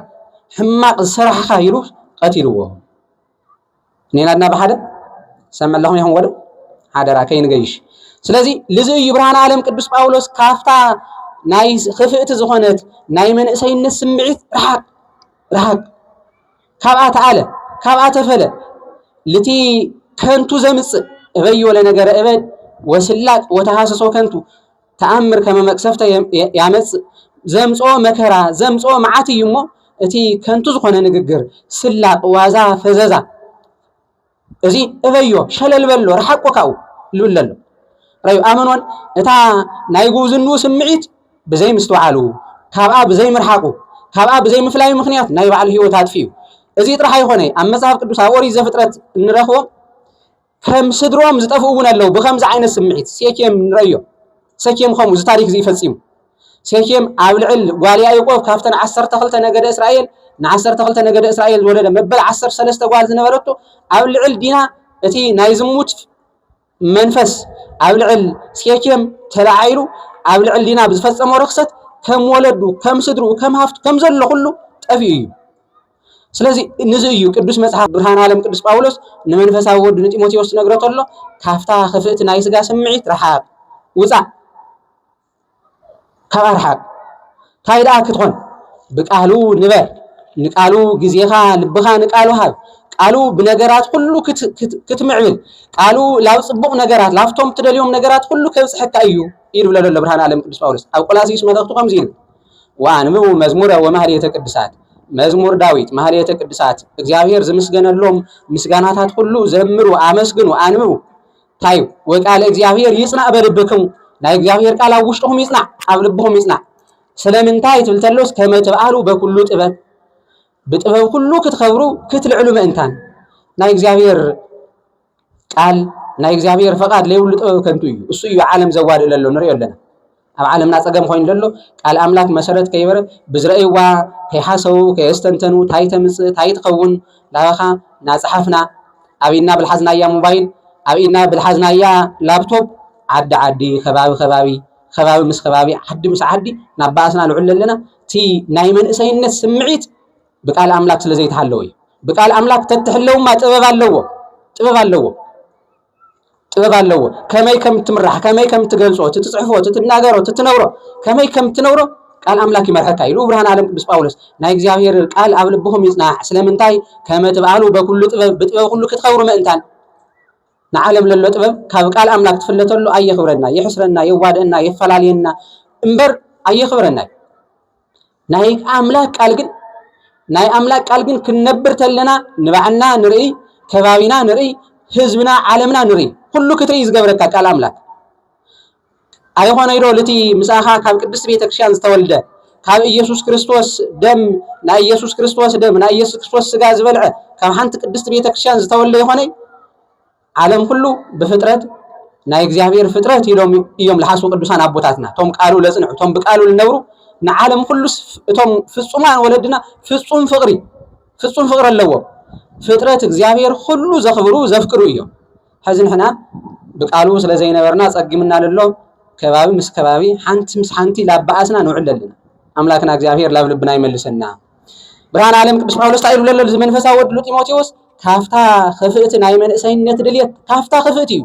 ሕማቕ ዝሰራሕኻ ኢሉ ቀቲልዎ ኔናድና ብሓደ ሰመለኹም ይኹም ወዶ ሓደራ ከይንገይሽ ስለዚ ልዚ እዩ ብርሃነ ዓለም ቅዱስ ጳውሎስ ካፍታ ናይ ክፍእቲ ዝኾነት ናይ መንእሰይነት ስምዒት ረሓቅ ካብኣ ተኣለ ካብኣ ተፈለ ልቲ ከንቱ ዘምጽእ እበይ ወለ ነገር እበድ ወስላጥ ወተሃሰሶ ከንቱ ተኣምር ከመ መቅሰፍተ ያመጽእ ዘምጽኦ መከራ ዘምጽኦ መዓት እዩ እሞ እቲ ከንቱ ዝኾነ ንግግር ስላጥ ዋዛ ፈዘዛ እዚ እበዮ ሸለል በሎ ረሓቆ ካብኡ ልብል ኣሎ ራዩ ኣመኖን እታ ናይ ጉብዝንኡ ስምዒት ብዘይ ምስትውዓሉ ካብኣ ብዘይ ምርሓቁ ካብኣ ብዘይ ምፍላዩ ምኽንያት ናይ ባዕሉ ህይወት ኣጥፊኡ እዚ ጥራሕ ኣይኮነ ኣብ መጽሓፍ ቅዱስ ኣብ ኦሪት ዘፍጥረት እንረኽቦ ከም ስድሮም ዝጠፍኡ እውን ኣለዉ ብከምዚ ዓይነት ስምዒት ሴኬም ንረእዮ ሴኬም ከምኡ እዚ ታሪክ እዚ ይፈጺሙ ሴኬም ኣብ ልዕል ጓል ያዕቆብ ካብተን 12 ነገደ እስራኤል ን12 ነገደ እስራኤል ዝወለደ መበል 13 ጓል ዝነበረቶ ኣብ ልዕል ዲና እቲ ናይ ዝሙት መንፈስ ኣብ ልዕል ሴኬም ተላዓይሉ ኣብ ልዕል ዲና ብዝፈጸሞ ርክሰት ከም ወለዱ ከም ስድሩ ከም ሃፍቱ ከም ዘሎ ኩሉ ጠፊኡ እዩ ስለዚ ንዚ እዩ ቅዱስ መጽሓፍ ብርሃነ ዓለም ቅዱስ ጳውሎስ ንመንፈሳዊ ወዱ ንጢሞቴዎስ ነግረቶ ኣሎ ካፍታ ክፍእቲ ናይ ስጋ ስምዒት ረሓቅ ውፃእ ካብ ኣርሓቅ እንታይ ደኣ ክትኾን ብቃሉ ንበር ንቃሉ ግዜኻ ልብኻ ንቃሉ ሃብ ቃሉ ብነገራት ሁሉ ክትምዕብል ቃሉ ላብ ጽቡቕ ነገራት ላፍቶም ትደልዮም ነገራት ሁሉ ከብጽሐካ እዩ ኢሉ ብለሎ ብርሃነ ዓለም ቅዱስ ጳውሎስ ኣብ ቆላስይስ መልእኽቱ ከምዚ ኢሉ ወአንብቡ መዝሙረ ወማህሌተ ቅዱሳት መዝሙር ዳዊት ማህሌተ ቅዱሳት እግዚአብሔር ዝምስገነሎም ምስጋናታት ሁሉ ዘምሩ አመስግኑ አንብቡ ታዩ ወቃለ እግዚአብሔር ይጽናዕ በልብክሙ ናይ እግዚአብሔር ቃል ኣብ ውሽጥኩም ይጽናዕ ኣብ ልብኩም ይጽናዕ ስለምንታይ ትብልተሎስ ከመ ትብዓሉ በኩሉ ጥበብ ብጥበብ ሁሉ ክትኸብሩ ክትልዕሉ ምእንታን ናይ እግዚአብሔር ቃል ናይ እግዚአብሔር ፈቃድ ለይብሉ ጥበብ ከንቱ እዩ እሱ እዩ ዓለም ዘዋድእ ለሎ ንሪኦ ኣለና ኣብ ዓለምና ጸገም ኮይኑ ዘሎ ቃል ኣምላክ መሰረት ከይበረ ብዝረአይዋ ከይሓሰቡ ከየስተንተኑ ታይ ተምጽእ ታይ ትኸውን ላባኻ ናጽሓፍና ኣብኢና ብልሓዝናያ ሞባይል ኣብኢና ብልሓዝናያ ላፕቶፕ ዓዲ ከባቢ ምስ ከባቢ ዓዲ ምስ ዓዲ ናብ ባእስና ልዑል ኣለና እቲ ናይ መንእሰይነት ስምዒት ብቃል ኣምላክ ስለ ዘይተሃለወ እዩ ብቃል ኣምላክ ተትሕለውማ ጥበብ ኣለዎ ከመይ ከም ትምራሕ ከመይ ከም ትገልጾ ትጽሕፎ ትናገሮ ትነብሮ ከመይ ከም ትነብሮ ቃል ኣምላክ ይመርሐካ ኢሉ ብርሃነ ዓለም ቅዱስ ጳውሎስ ናይ እግዚአብሔር ቃል ኣብ ልብኩም ይጽናዕ ስለምንታይ ከመ ትብዓሉ በኩሉ ጥበብ ብጥበብ ሁሉ ክትኸብሩ ምእንታን ንዓለም ለሎ ጥበብ ካብ ቃል ኣምላክ ትፍለተሉ ኣየኽብረና የሕስረና የዋድአና የፈላለየና እምበር ኣየኽብረና ናይ ኣምላክ ቃል ግን ክንነብር ተለና ንባዕልና ንርኢ ከባቢና ንርኢ ህዝብና ዓለምና ንርኢ ኩሉ ክትርኢ ዝገብረካ ቃል ኣምላክ ኣይኾነ ኢዶ ለቲ ምሳኻ ካብ ቅድስት ቤተክርስቲያን ዝተወልደ ካብ ኢየሱስ ክርስቶስ ደም ናይ ኢየሱስ ክርስቶስ ስጋ ዝበልዐ ካብ ሓንቲ ቅድስት ቤተክርስቲያን ዝተወልደ ይኾነ ዓለም ኩሉ ብፍጥረት ናይ እግዚአብሔር ፍጥረት እዮም ለሓሱ ቅዱሳን አቦታትና ቶም ቃሉ ለጽንዑ ቶም በቃሉ ለነብሩ ንዓለም ኩሉ እቶም ፍጹማን ወለድና ፍጹም ፍቅሪ ኣለዎ ፍጥረት እግዚአብሔር ሁሉ ዘኽብሩ ዘፍቅሩ እዮም ሕዝንሕና በቃሉ ስለ ዘይነበርና ጸግምና ለሎ ከባቢ ምስ ከባቢ ሓንቲ ምስ ሓንቲ ላባአስና ንውዕለልና አምላክና እግዚአብሔር ላብልብና ይመልሰና ብርሃን ዓለም ቅዱስ ጳውሎስ ታይሉ ለሎ መንፈሳዊ ወድ ጢሞቴዎስ ካፍታ خفእት ናይ መንእሰይነት ድልየት ካፍታ خفእት እዩ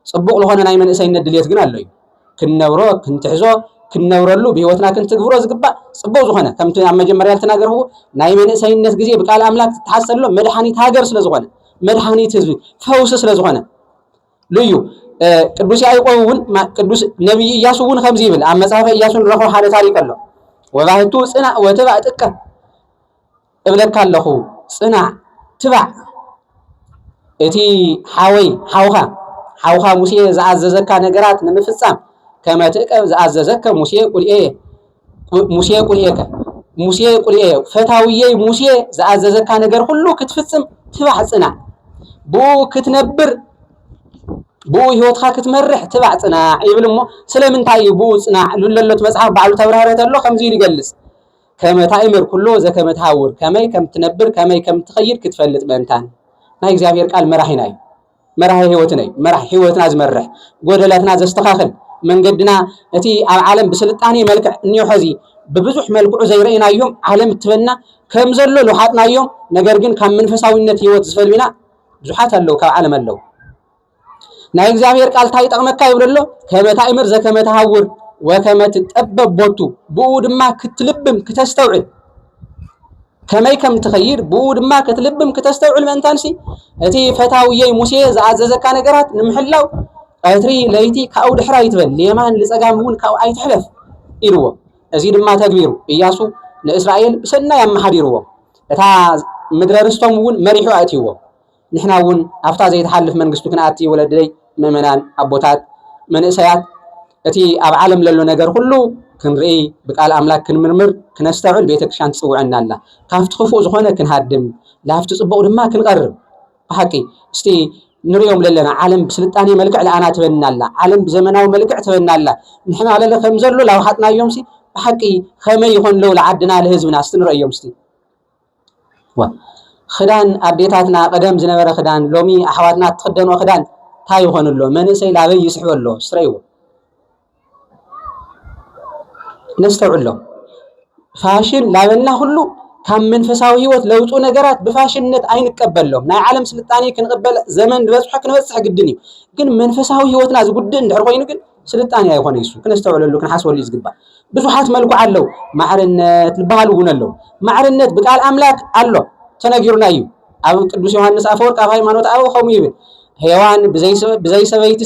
ጽቡቕ ለሆነ ናይ መንእሰይነት ድልየት ግን ኣለዩ ክንነብሮ ክንትሕዞ ክንነብረሉ በህይወትና ክንትግብሮ ዝግባእ ጽቡቕ ዝኾነ ከምቲ ኣብ መጀመርያ ተናገርሁ ናይ መንእሰይነት ግዜ በቃል አምላክ ተሐሰሎ መድኃኒት ሃገር ስለዝኾነ መድኃኒት ህዝብ ፈውስ ስለዝኾነ ልዩ ቅዱስ ያዕቆብን ቅዱስ ነብይ ኢያሱን ከምዚ ይብል ኣብ መጽሐፈ ኢያሱን ረኸው ሓደ ታሪክ ኣሎ ወባህቱ ጽናዕ ወትባዕ ጥቀ እብለካ ኣለኹ ጽናዕ ትባዕ እቲ ሓውኻ ሙሴ ዝኣዘዘካ ነገራት ንምፍጻም ከመ ትዕቀብ ዝኣዘዘከ ሙሴ ቁልኤ ፈታውዬ ሙሴ ዝኣዘዘካ ነገር ሁሉ ክትፍጽም ትባዕ ጽናዕ ብኡ ክትነብር ብኡ ህይወትካ ክትመርሕ ትባዕ ጽናዕ ይብል እሞ ስለምንታይ ብኡ ጽናዕ ለሎት መጽሐፍ ባዕሉ ተብራህረት ኣሎ ከምዚ ይገልጽ ከመ ታእምር ኩሎ ዘከመ ትሃውር ከመይ ከም ትነብር ከመይ ከም ትኸይድ ክትፈልጥ በእንታን ናይ እግዚአብሔር ቃል መራሒና እዩ መራሒ ህይወትና እዩ መራሒ ህይወትና ዝመርሕ ጎደላትና ዘስተኻኽል መንገድና እቲ ኣብ ዓለም ብስልጣኔ መልክዕ እንዮ ሕዚ በብዙሕ መልክዑ ዘይረአናዮም ዓለም ትበና ከም ዘሎ ልሓጥናዮም ነገር ግን ካብ መንፈሳዊነት ህይወት ዝፈልቢና ብዙሓት ኣለው ካብ ዓለም ኣለው ናይ እግዚአብሔር ቃል ታይ ጠቅመካ ይብለሎ ከመ ታእምር ዘከመ ተሃውር ወከመ ትጠበብ ቦቱ ብኡ ድማ ክትልብም ከተስተውዕል ከመይ ከም ትኸይድ ብኡ ድማ ክትልብም ከተስተውዕል መንታንሲ እቲ ፈታውዬ ሙሴ ዝኣዘዘካ ነገራት ንምሕላው ቀትሪ ለይቲ ካው ድሕራ ይትበል ለየማን ለጸጋም እውን ካው ኣይትሕለፍ ኢልዎ እዚ ድማ ተግቢሩ ኢያሱ ንእስራኤል ብሰናይ ኣመሓዲርዎ እታ ምድረ ርስቶም እውን መሪሑ ኣእትይዎ ንሕና እውን ኣፍታ ዘይተሓልፍ መንግስቱ ክንኣቲ ወለደይ ምእመናን ኣቦታት መንእሰያት እቲ ኣብ ዓለም ለሎ ነገር ሁሉ ክንርኢ በቃል አምላክ ክንምርምር ክነስተውዕል ቤተክርስቲያን ትጽውዕና ኣላ ካፍቲ ክፉእ ዝኾነ ክንሃድም ላፍቲ ጽቡቕ ድማ ክንቀርብ ብሓቂ እስቲ ንሪኦም ለለና ዓለም ብስልጣኔ መልክዕ ለኣና ትበና ኣላ ዓለም ብዘመናዊ መልክዕ ትበና ኣላ ንሕና ለለ ከም ዘሎ ላውሓጥናዮም ሲ ብሓቂ ከመይ ይኾን ለው ለዓድና ለህዝብና እስቲ ንርእዮም እስቲ ክዳን ኣዴታትና ቀደም ዝነበረ ክዳን ሎሚ ኣሕዋትና ትኽደንዎ ክዳን ታይ ይኾንሎ መንእሰይ ላበይ ይስሕበሎ ስረይዎ ነስተውዕሎ ፋሽን ላበልና ሁሉ ካብ መንፈሳዊ ህይወት ለውጡ ነገራት ብፋሽንነት ኣይንቀበሎም ናይ ዓለም ስልጣኔ ክንቀበል ዘመን ዝበጽሐ ክንበጽሕ ግድን እዩ ግን መንፈሳዊ ህይወትና ዝጉድእ እንድሕር ኮይኑ ግን ስልጣኔ ኣይኾነ ይሱ ክነስተውዕለሉ ክንሓስበሉ ዝግባእ ብዙሓት መልክዕ ኣለው ማዕርነት ዝበሃል እውን ኣለው ማዕርነት በቃል አምላክ ኣሎ ተነጊሩና እዩ ኣብ ቅዱስ ዮሐንስ አፈወርቅ ኣብ ሃይማኖት አበው ከምኡ ይብል ሔዋን ብዘይ ሰበይቲ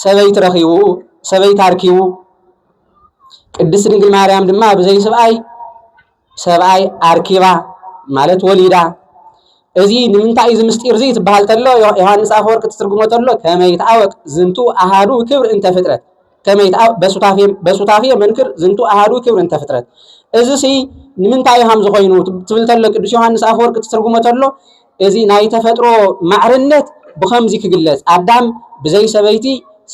ሰበይቲ ረኺቡ ሰበይቲ አርኪቡ ቅድስት ድንግል ማርያም ድማ ብዘይ ሰብኣይ አርኪባ ማለት ወሊዳ እዚ ንምንታይ እዚ ምስጢር እዚ ትበሃል ተሎ ዮሐንስ አፈወርቅ ትርጉሞ ተሎ ከመይ ተአወቅ ዝንቱ አሃዱ ክብር እንተ ፍጥረት ከመይ በሱታፌ መንክር ዝንቱ አሃዱ ክብር እንተ ፍጥረት እዚ ሲ ንምንታይ ሃም ዝኾይኑ ትብል ተሎ ቅዱስ ዮሐንስ አፈወርቅ ትርጉሞ ተሎ እዚ ናይ ተፈጥሮ ማዕርነት ብኸምዚ ክግለጽ አዳም ብዘይ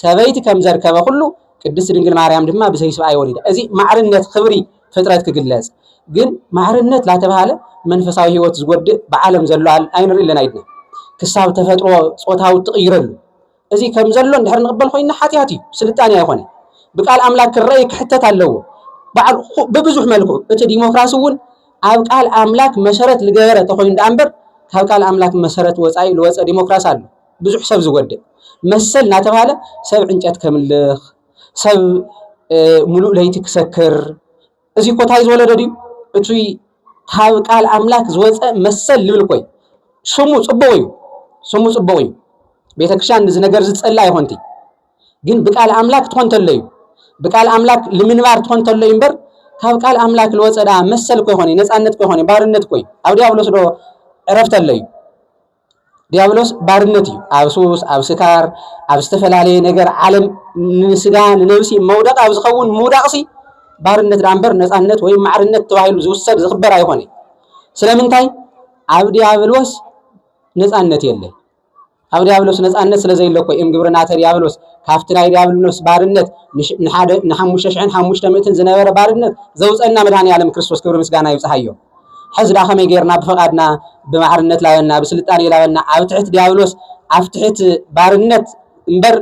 ሰበይቲ ከም ዘርከበ ሁሉ ቅድስት ድንግል ማርያም ድማ ብዘይ ሰብኣይ ወሊዳ እዚ ማዕርነት ክብሪ ፍጥረት ክግለጽ ግን ማዕርነት ላተባሃለ መንፈሳዊ ህይወት ዝጎድእ በዓለም ዘሎ ኣይንርኢ ለና ይድና ክሳብ ተፈጥሮ ጾታው ትቕይረሉ እዚ ከም ዘሎ እንድሕር ንቕበል ኮይና ሓጢያት እዩ ስልጣኔ ኣይኮነ በቃል አምላክ ክረይ ክሕተት ኣለዎ በዓል በብዙሕ መልክዑ እቲ ዲሞክራሲ እውን ኣብ ቃል አምላክ መሰረት ልገበረ ተኮይኑ ዳንበር ካብ ቃል አምላክ መሰረት ወጻኢ ልወፀ ዲሞክራሲ ኣሎ ብዙሕ ሰብ ዝጎድእ መሰል ናተባሃለ ሰብ ዕንጨት ከምልኽ ሰብ ሙሉእ ለይቲ ክሰክር እዚ ኮታይ ዝወለደ ድዩ እቲ ካብ ቃል አምላክ ዝወፀ መሰል ልብል ኮይ ስሙ ጽቡቕ እዩ ቤተክርስቲያን እዚ ነገር ዝጸላ ይሆንቲ ግን በቃል አምላክ ትኾን ተለዩ በቃል አምላክ ለምንባር ትኾን ተለዩ እምበር ካብ ቃል ኣምላክ ልወፀዳ መሰል ኮይ ኾነ ነፃነት ኮይ ኾነ ባርነት ኮይ ኣብ ዲያብሎስ ዶ ዕረፍት ኣለዩ ዲያብሎስ ባርነት እዩ ኣብ ሱስ ኣብ ስካር ኣብ ዝተፈላለየ ነገር ዓለም ንስጋ ንነብሲ መውደቕ ኣብ ዝኸውን ምውዳቕሲ ባርነት ዳንበር ነፃነት ወይ ማዕርነት ተባሂሉ ዝውሰድ ዝኽበር ኣይኾነ ስለምንታይ ኣብ ዲያብሎስ ነፃነት የለን ኣብ ዲያብሎስ ነፃነት ስለ ዘይለ ኮይ ግብርናተ ዲያብሎስ ካፍቲ ናይ ዲያብሎስ ባርነት ን5,500 ዝነበረ ባርነት ዘውፀና መድኃኔዓለም ክርስቶስ ክብሪ ምስጋና ይብፅሓዮ ሕዚ ዳ ከመይ ጌርና ብፈቃድና ብማዕርነት ላበና ብስልጣኔ ላበና ኣብ ትሕት ዲያብሎስ ኣብ ትሕት ባርነት እምበር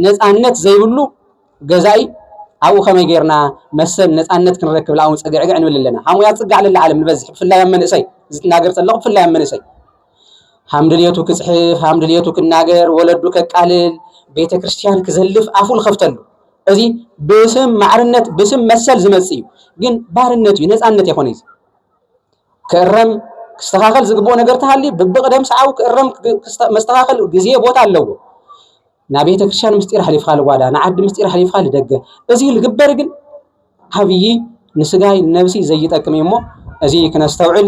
ነፃነት ዘይብሉ ገዛኢ ኣብኡ ከመይ ጌርና መሰል ነፃነት ክንረክብ ላው ፀግዕግዕ ንብል ኣለና ሃሙያ ፅጋዕ ለላ ዓለም ንበዝሕ ብፍላይ ኣብ መንእሰይ ዝትናገር ዘለኹ ብፍላይ ኣብ መንእሰይ ሃምድልየቱ ክፅሕፍ ሃምድልየቱ ክናገር ወለዱ ከቃልል ቤተ ክርስቲያን ክዘልፍ ኣፉ ልኸፍተሉ እዚ ብስም ማዕርነት ብስም መሰል ዝመጽ እዩ ግን ባርነት እዩ ነፃነት ይኾነ እዩ ክእረም ክስተኻኸል ዝግብኦ ነገር ተሃሊ ብብቕደም ሰዓው ክእረም መስተኻኸል ግዜ ቦታ ኣለዎ ና ቤተ ክርስቲያን ምስጢር ሓሊፍካ ልጓዳ ንዓዲ ምስጢር ሓሊፍካ ልደገ እዚ ልግበር ግን ዓብዪ ንስጋይ ነብሲ ዘይጠቅም እሞ እዚ ክነስተውዕል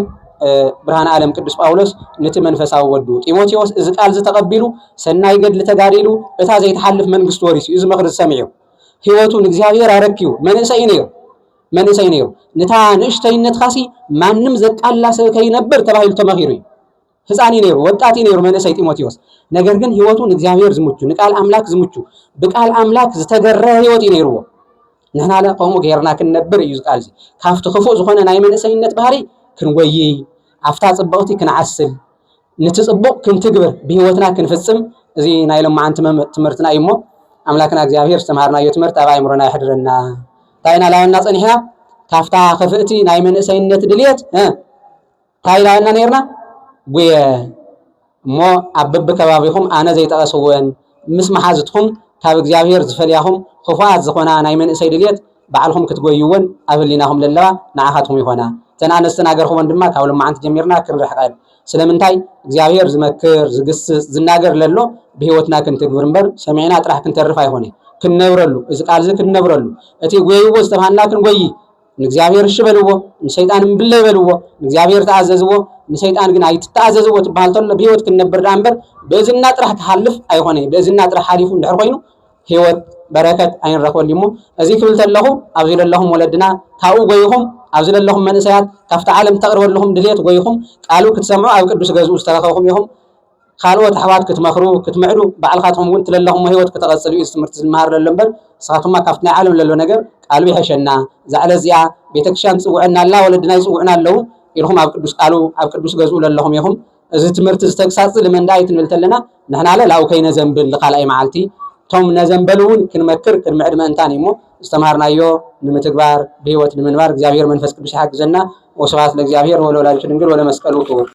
ብርሃነ ዓለም ቅዱስ ጳውሎስ ነቲ መንፈሳዊ ወዱ ጢሞቴዎስ እዚ ቃል ዝተቐቢሉ ሰናይ ገድሊ ተጋዲሉ እታ ዘይተሓልፍ መንግስት ወሪሱ እዚ ምኽሪ ሰሚዑ ህይወቱን እግዚአብሔር አረኪው መንእሰይ ነይሩ ነታ ንእሽተይነት ካሲ ማንም ዘቃላ ሰብ ከይነብር ተባሂሉ ተመኺሩ ህፃኒ ነይሩ ወጣቲ ነይሩ መንእሰይ ጢሞቴዎስ ነገር ግን ህይወቱን እግዚአብሔር ዝምቹ ንቃል አምላክ ዝምቹ በቃል አምላክ ዝተገረ ህይወት ነይሩዎ ንሕና ለቆሙ ጌርና ክንነብር እዩ ቃል እዚ ካፍቲ ክፉእ ዝኾነ ናይ መንእሰይነት ባህሪ ክንጎይ ኣፍታ ጽብቕቲ ክንዓስል ንትጽብቕ ክንትግብር ብህይወትና ክንፍጽም እዚ ናይ ለማዓንቲ ትምህርትና እሞ አምላክና እግዚአብሔር ዝተምሃርናዮ ትምህርት ኣብ ኣእምሮና ይሕድረና ታይና ላና ጸኒሕና ካፍታ ክፍእቲ ናይ መንእሰይነት ድልየት ታይላና ነርና ጉየ እሞ ኣብ በብከባቢኹም ኣነ ዘይጠቐስወን ምስ መሓዝትኩም ካብ እግዚአብሔር ዝፈልያኹም ክፉኣት ዝኾና ናይ መንእሰይ ድልየት ባዕልኹም ክትጎይወን ኣብ ህሊናኹም ለለዋ ንዓኻትኩም ይኾና ተናነስተ ናገርኹም ድማ ካብ ለማዓንቲ ጀሚርና ክንርሕቀን ስለምንታይ እግዚአብሔር ዝመክር ዝግስጽ ዝናገር ለሎ በህይወትና ክንትግብር እምበር ሰሚዕና ጥራሕ ክንተርፍ አይሆነ ክንነብረሉ እዚ ቃል እዚ ክንነብረሉ እቲ ጎይዎ ዝተባሃልና ክንጎይ ንእግዚአብሔር ሽበልዎ ንሰይጣን እምብለ ይበልዎ ንእግዚአብሔር ተኣዘዝዎ ንሰይጣን ግን ኣይትተኣዘዝዎ ትባሃል ተሎ በህይወት ክንነብር ዳንበር በእዝና ጥራሕ ክሓልፍ አይሆነ በእዝና ጥራሕ ሓሊፉ እንድሕር ኮይኑ ህይወት በረከት ኣይንረክበሉ እሞ እዚ ክብል ተለኹ ኣብዚ ለለኹም ወለድና ካብኡ ጎይኹም ኣብዚ ለለኹም መንእሰያት ካብቲ ዓለም ተቕርበለኹም ድልየት ጎይኹም ቃሉ ክትሰምዑ ኣብ ቅዱስ ገዝኡ ዝተረኸብኩም ኢኹም ካልኦት ኣሕዋት ክትመኽሩ ክትምዕዱ ባዕልኻትኩም እውን ትለለኹም ህይወት ክትቐጽሉ እዩ ትምህርቲ ዝመሃር ዘሎ እምበር ንስኻትኩም ካብቲ ናይ ዓለም ዘሎ ነገር ቃሉ ይሐሸና ዛዕለ እዚኣ ቤተክርስትያን ፅውዕና ኣላ ወለድና ይፅውዕና ኣለዉ ኢልኹም ኣብ ቅዱስ ቃሉ ኣብ ቅዱስ ገዝኡ ለለኹም ኢኹም እዚ ትምህርቲ ዝተግሳጽ ልመንዳይ ትንብል ተለና ንሕና ላው ከይነዘንብል ልኻልኣይ መዓልቲ ቶም ነዘንበሉ እውን ክንመክር ክንምዕድ ምእንታን እሞ ዝተምሃርናዮ ንምትግባር ብህይወት ንምንባር እግዚአብሔር መንፈስ ቅዱስ ይሓግዘና ወስብሐት ለእግዚአብሔር ወለወላዲቱ ድንግል ወለመስቀሉ ክቡር